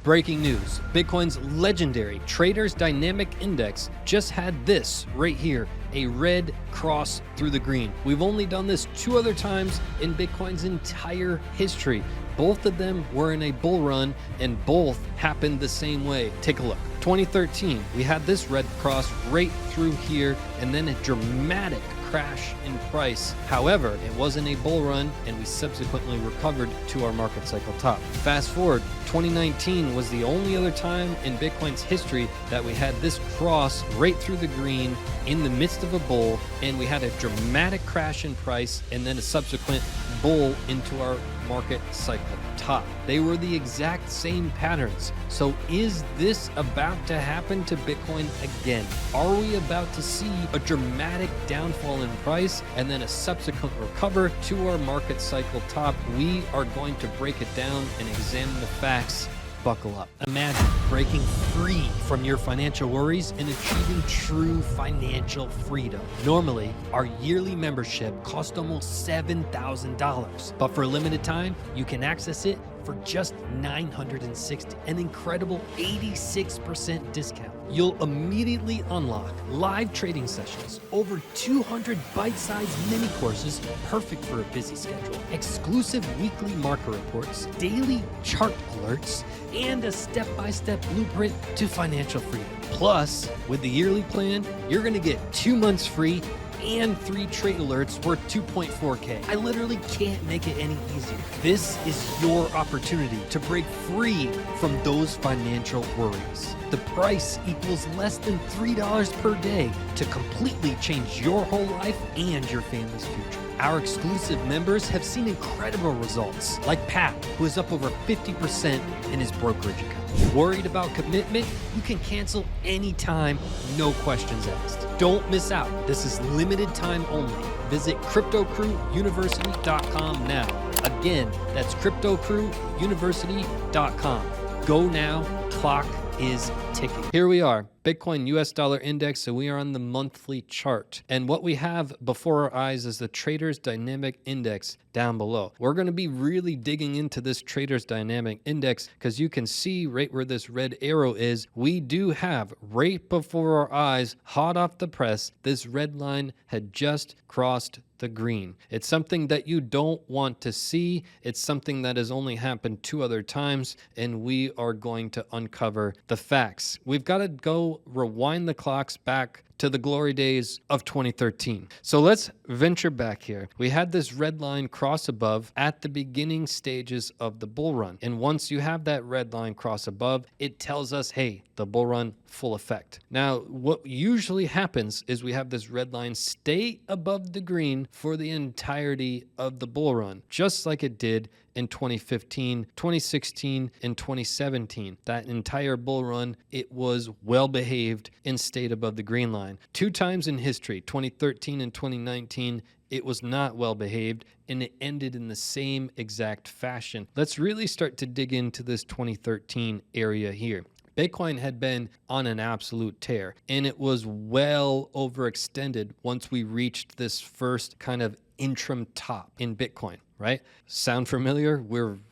Breaking news, Bitcoin's legendary Traders Dynamic Index just had this right here, a red cross through the green. We've only done this 2 other times in Bitcoin's entire history. Both of them were in a bull run and both happened the same way. Take a look. 2013, we had this red cross right through here and then a dramatic crash in price. However, it wasn't a bull run and we subsequently recovered to our market cycle top. Fast forward, 2019 was the only other time in Bitcoin's history that we had this cross right through the green in the midst of a bull, and we had a dramatic crash in price and then a subsequent bull into our market cycle top. They were the exact same patterns. So is this about to happen to Bitcoin again? Are we about to see a dramatic downfall in price and then a subsequent recover to our market cycle top? We are going to break it down and examine the facts. Buckle up. Imagine breaking free from your financial worries and achieving true financial freedom. Normally, our yearly membership costs almost $7,000, but for a limited time, you can access it for just $960, an incredible 86% discount. You'll immediately unlock live trading sessions, over 200 bite-sized mini courses perfect for a busy schedule, exclusive weekly market reports, daily chart alerts, and a step-by-step blueprint to financial freedom. Plus, with the yearly plan, you're going to get 2 months free and 3 trade alerts worth 2.4K. I literally can't make it any easier. This is your opportunity to break free from those financial worries. The price equals less than $3 per day to completely change your whole life and your family's future. Our exclusive members have seen incredible results, like Pat, who is up over 50% in his brokerage account. Worried about commitment? You can cancel anytime, no questions asked. Don't miss out. This is limited time only. Visit CryptoCrewUniversity.com now. Again, that's CryptoCrewUniversity.com. Go now, clock is ticking. Here we are, Bitcoin US dollar index, so we are on the monthly chart. And what we have before our eyes is the Traders Dynamic Index down below. We're going to be really digging into this Traders Dynamic Index because you can see right where this red arrow is, we do have right before our eyes, hot off the press, this red line had just crossed the green. It's something that you don't want to see. It's something that has only happened 2 other times, and we are going to uncover the facts. We've got to go rewind the clocks back to the glory days of 2013. So let's venture back here. We had this red line cross above at the beginning stages of the bull run. And once you have that red line cross above, it tells us, hey, the bull run full effect. Now, what usually happens is we have this red line stay above the green for the entirety of the bull run, just like it did in 2015, 2016, and 2017. That entire bull run, it was well behaved and stayed above the green line. 2 times in history, 2013 and 2019, it was not well behaved and it ended in the same exact fashion. Let's really start to dig into this 2013 area here. Bitcoin had been on an absolute tear and it was well overextended once we reached this first kind of interim top in Bitcoin, right? Sound familiar?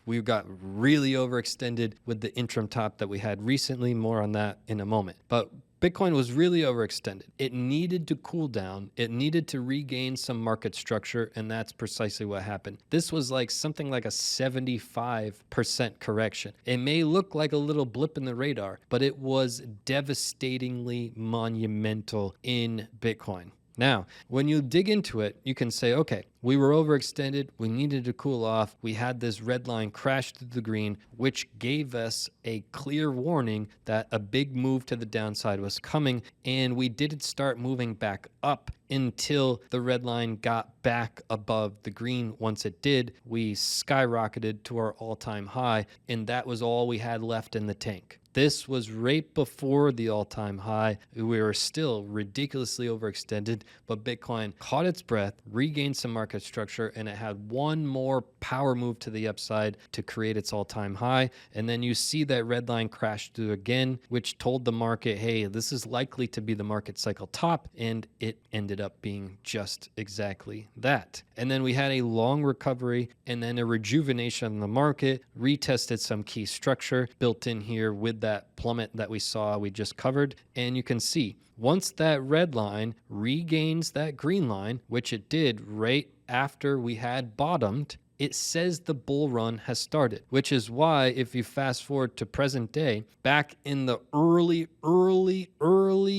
We got really overextended with the interim top that we had recently. More on that in a moment. But Bitcoin was really overextended. It needed to cool down. It needed to regain some market structure, and that's precisely what happened. This was like something like a 75% correction. It may look like a little blip in the radar, but it was devastatingly monumental in Bitcoin. Now, when you dig into it, you can say, okay, we were overextended, we needed to cool off, we had this red line crash to the green, which gave us a clear warning that a big move to the downside was coming, and we didn't start moving back up until the red line got back above the green. Once it did, we skyrocketed to our all-time high, and that was all we had left in the tank. This was right before the all-time high. We were still ridiculously overextended, but Bitcoin caught its breath, regained some market structure, and it had one more power move to the upside to create its all-time high. And then you see that red line crash through again, which told the market, hey, this is likely to be the market cycle top, and it ended up being just exactly that. And then we had a long recovery and then a rejuvenation of the market, retested some key structure built in here with that plummet that we saw we just covered. And you can see once that red line regains that green line, which it did right after we had bottomed, it says the bull run has started, which is why if you fast forward to present day, back in the early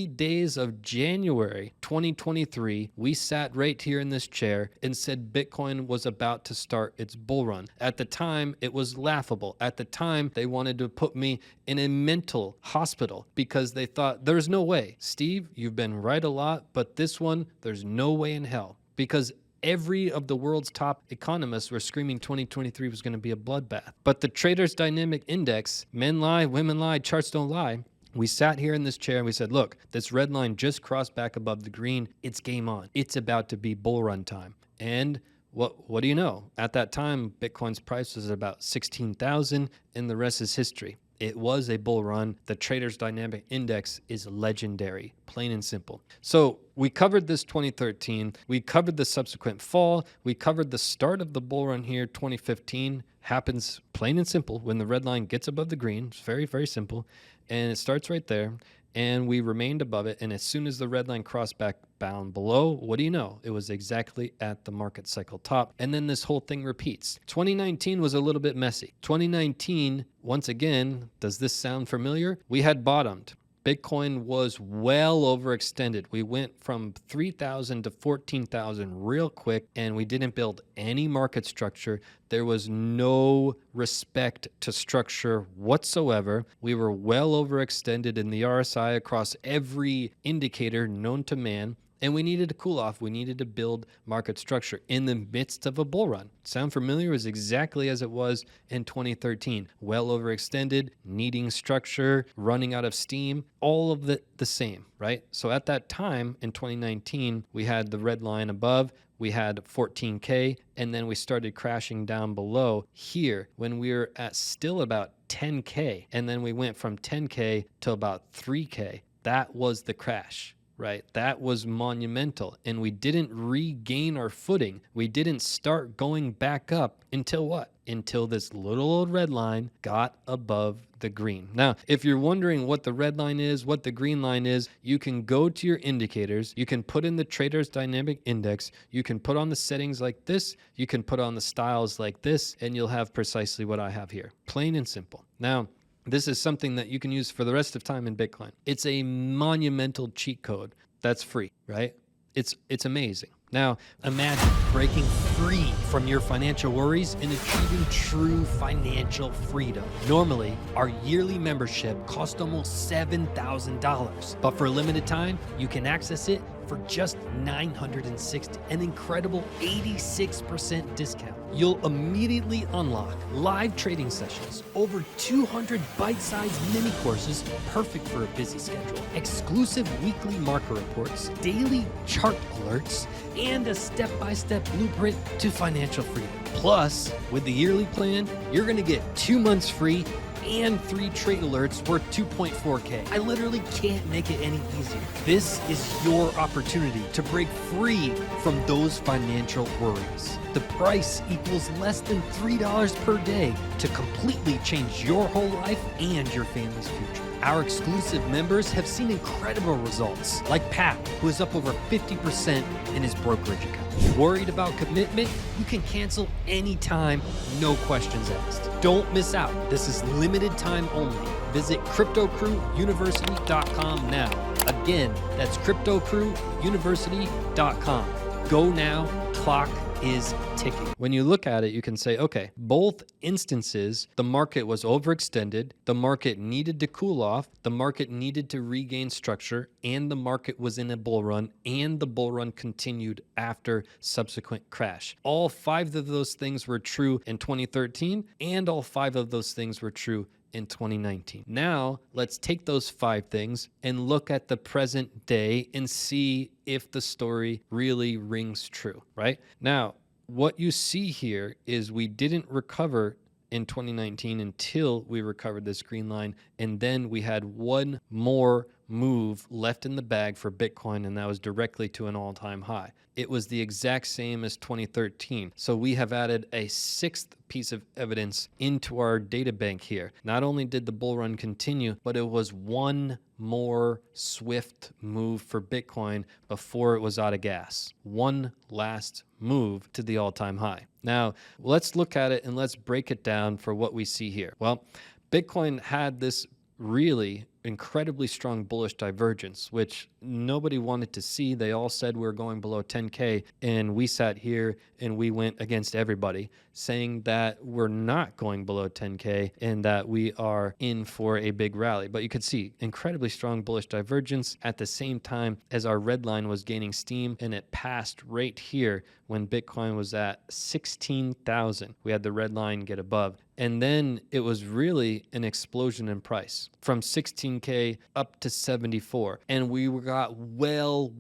days of January 2023, we sat right here in this chair and said Bitcoin was about to start its bull run. At the time, it was laughable. At the time, they wanted to put me in a mental hospital because they thought, there's no way. Steve, you've been right a lot, but this one, there's no way in hell. Because every of the world's top economists were screaming 2023 was going to be a bloodbath. But the Traders Dynamic Index, men lie, women lie, charts don't lie. We sat here in this chair and we said, look, this red line just crossed back above the green. It's game on. It's about to be bull run time. And what do you know? At that time, Bitcoin's price was about 16,000 and the rest is history. It was a bull run. The Traders Dynamic Index is legendary, plain and simple. So we covered this 2013. We covered the subsequent fall. We covered the start of the bull run here, 2015. Happens plain and simple when the red line gets above the green. It's very, very simple. And it starts right there. And we remained above it. And as soon as the red line crossed back down below, what do you know? It was exactly at the market cycle top. And then this whole thing repeats. 2019 was a little bit messy. 2019, once again, does this sound familiar? We had bottomed. Bitcoin was well overextended. We went from 3,000 to 14,000 real quick, and we didn't build any market structure. There was no respect to structure whatsoever. We were well overextended in the RSI across every indicator known to man. And we needed to cool off. We needed to build market structure in the midst of a bull run. Sound familiar? It was exactly as it was in 2013. Well overextended, needing structure, running out of steam, all of the same, right? So at that time in 2019, we had the red line above. We had 14K, and then we started crashing down below here when we were at still about 10K. And then we went from 10K to about 3K. That was the crash. Right? That was monumental. And we didn't regain our footing. We didn't start going back up until what? Until this little old red line got above the green. Now, if you're wondering what the red line is, what the green line is, you can go to your indicators. You can put in the Traders Dynamic Index. You can put on the settings like this. You can put on the styles like this, and you'll have precisely what I have here. Plain and simple. Now, this is something that you can use for the rest of time in Bitcoin. It's a monumental cheat code that's free, right? It's amazing. Now, imagine breaking free from your financial worries and achieving true financial freedom. Normally, our yearly membership costs almost $7,000, but for a limited time, you can access it for just $960, an incredible 86% discount. You'll immediately unlock live trading sessions, over 200 bite-sized mini courses perfect for a busy schedule, exclusive weekly market reports, daily chart alerts, and a step-by-step blueprint to financial freedom. Plus, with the yearly plan, you're going to get 2 months free and 3 trade alerts worth 2.4K. I literally can't make it any easier. This is your opportunity to break free from those financial worries. The price equals less than $3 per day to completely change your whole life and your family's future. Our exclusive members have seen incredible results, like Pat, who is up over 50% in his brokerage account. Worried about commitment? You can cancel anytime, no questions asked. Don't miss out. This is limited time only. Visit CryptoCrewUniversity.com now. Again, that's CryptoCrewUniversity.com. Go now, clock is ticking. When you look at it, you can say, okay, both instances, the market was overextended, the market needed to cool off, the market needed to regain structure, and the market was in a bull run, and the bull run continued after subsequent crash. All 5 of those things were true in 2013, and all 5 of those things were true in 2019. Now, let's take those 5 things and look at the present day and see if the story really rings true, right? Now, what you see here is we didn't recover in 2019 until we recovered this green line, and then we had one more move left in the bag for Bitcoin, and that was directly to an all-time high. It was the exact same as 2013. So we have added a 6th piece of evidence into our data bank here. Not only did the bull run continue, but it was one more swift move for Bitcoin before it was out of gas. One last move to the all-time high. Now, let's look at it and let's break it down for what we see here. Well, Bitcoin had this really incredibly strong bullish divergence, which nobody wanted to see. They all said we're going below 10K, and we sat here and we went against everybody, saying that we're not going below 10K and that we are in for a big rally. But you could see incredibly strong bullish divergence at the same time as our red line was gaining steam, and it passed right here when Bitcoin was at 16,000. We had the red line get above. And then it was really an explosion in price from 16K up to 74. And we got well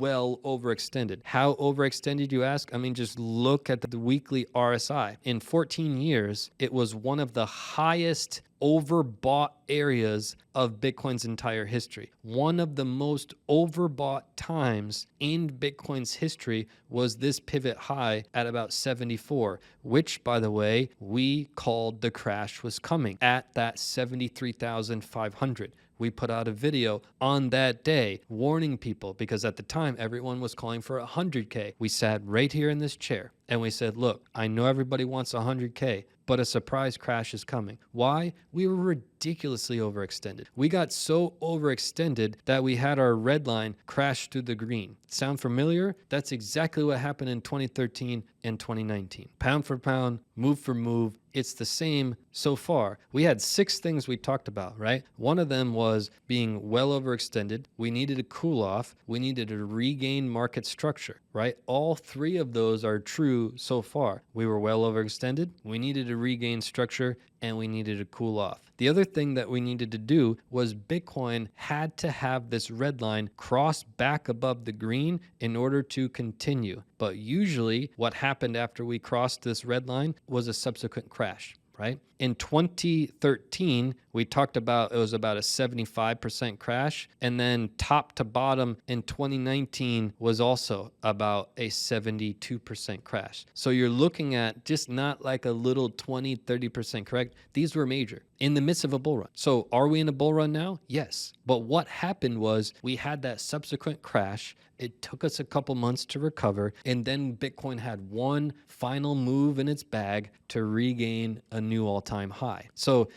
overextended. How overextended, you ask? I mean, just look at the weekly RSI. In 14 years, it was one of the highest overbought areas of Bitcoin's entire history. One of the most overbought times in Bitcoin's history was this pivot high at about 74, which, by the way, we called the crash was coming at that 73,500. We put out a video on that day warning people, because at the time everyone was calling for 100K. We sat right here in this chair and we said, look, I know everybody wants 100K, but a surprise crash is coming. Why? We were ridiculously overextended. We got so overextended that we had our red line crash through the green. Sound familiar? That's exactly what happened in 2013 and 2019. Pound for pound, move for move, it's the same so far. We had 6 things we talked about, right? One of them was being well overextended. We needed to cool off. We needed to regain market structure, right? All 3 of those are true so far. We were well overextended. We needed to regain structure, and we needed to cool off. The other thing that we needed to do was Bitcoin had to have this red line cross back above the green in order to continue. But usually what happened after we crossed this red line was a subsequent crash, right? In 2013, we talked about it was about a 75% crash, and then top to bottom in 2019 was also about a 72% crash. So you're looking at just not like a little 20, 30% correct. These were major in the midst of a bull run. So are we in a bull run now? Yes. But what happened was we had that subsequent crash. It took us a couple months to recover, and then Bitcoin had one final move in its bag to regain a new all-time high. So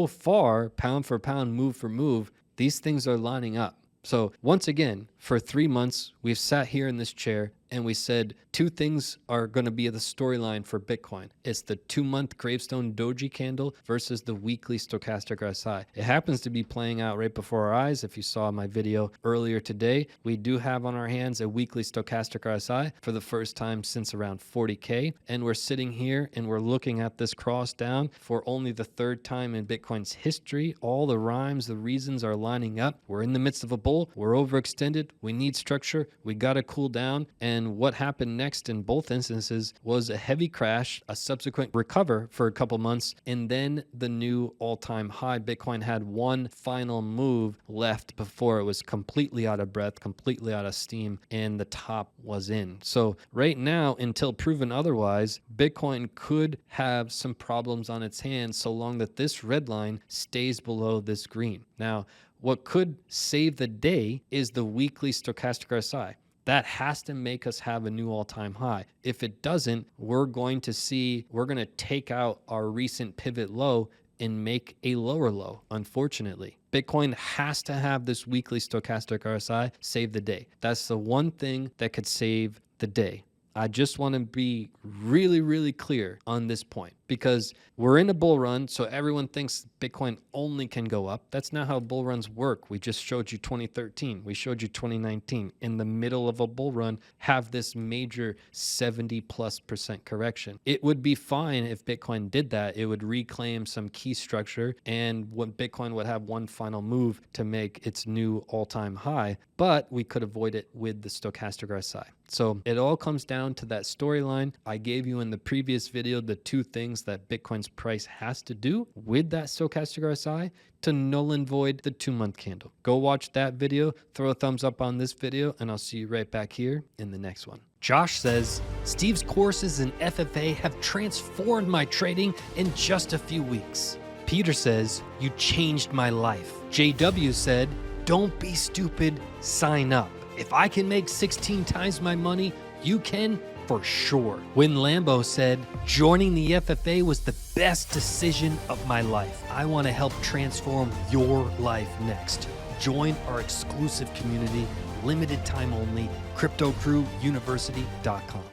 far, pound for pound, move for move, these things are lining up. So once again, for 3 months, we've sat here in this chair and we said 2 things are going to be the storyline for Bitcoin. It's the 2-month gravestone doji candle versus the weekly stochastic RSI. It happens to be playing out right before our eyes. If you saw my video earlier today, we do have on our hands a weekly stochastic RSI for the first time since around 40K. And we're sitting here and we're looking at this cross down for only the 3rd time in Bitcoin's history. All the rhymes, the reasons are lining up. We're in the midst of a bull. We're overextended. We need structure. We got to cool down. And what happened next in both instances was a heavy crash, a subsequent recover for a couple months, and then the new all-time high. Bitcoin had one final move left before it was completely out of breath, completely out of steam, and the top was in. So right now, until proven otherwise, Bitcoin could have some problems on its hands so long that this red line stays below this green. Now, what could save the day is the weekly stochastic RSI. That has to make us have a new all-time high. If it doesn't, we're going to take out our recent pivot low and make a lower low, unfortunately. Bitcoin has to have this weekly stochastic RSI save the day. That's the one thing that could save the day. I just want to be really clear on this point. because we're in a bull run. So everyone thinks Bitcoin only can go up. That's not how bull runs work. We just showed you 2013. We showed you 2019. In the middle of a bull run, have this major 70+% correction. It would be fine if Bitcoin did that. It would reclaim some key structure, and when Bitcoin would have one final move to make its new all-time high, but we could avoid it with the stochastic RSI. So it all comes down to that storyline. I gave you in the previous video the two things that Bitcoin's price has to do with that stochastic RSI to null and void the 2-month candle. Go watch that video, throw a thumbs up on this video, and I'll see you right back here in the next one. Josh says, Steve's courses in FFA have transformed my trading in just a few weeks. Peter says, you changed my life. JW said, don't be stupid, sign up. If I can make 16 times my money, you can for sure. When Lambo said, joining the FFA was the best decision of my life. I want to help transform your life next. Join our exclusive community, limited time only, CryptoCrewUniversity.com.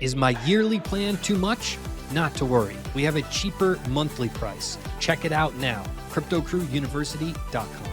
Is my yearly plan too much? Not to worry. We have a cheaper monthly price. Check it out now, CryptoCrewUniversity.com.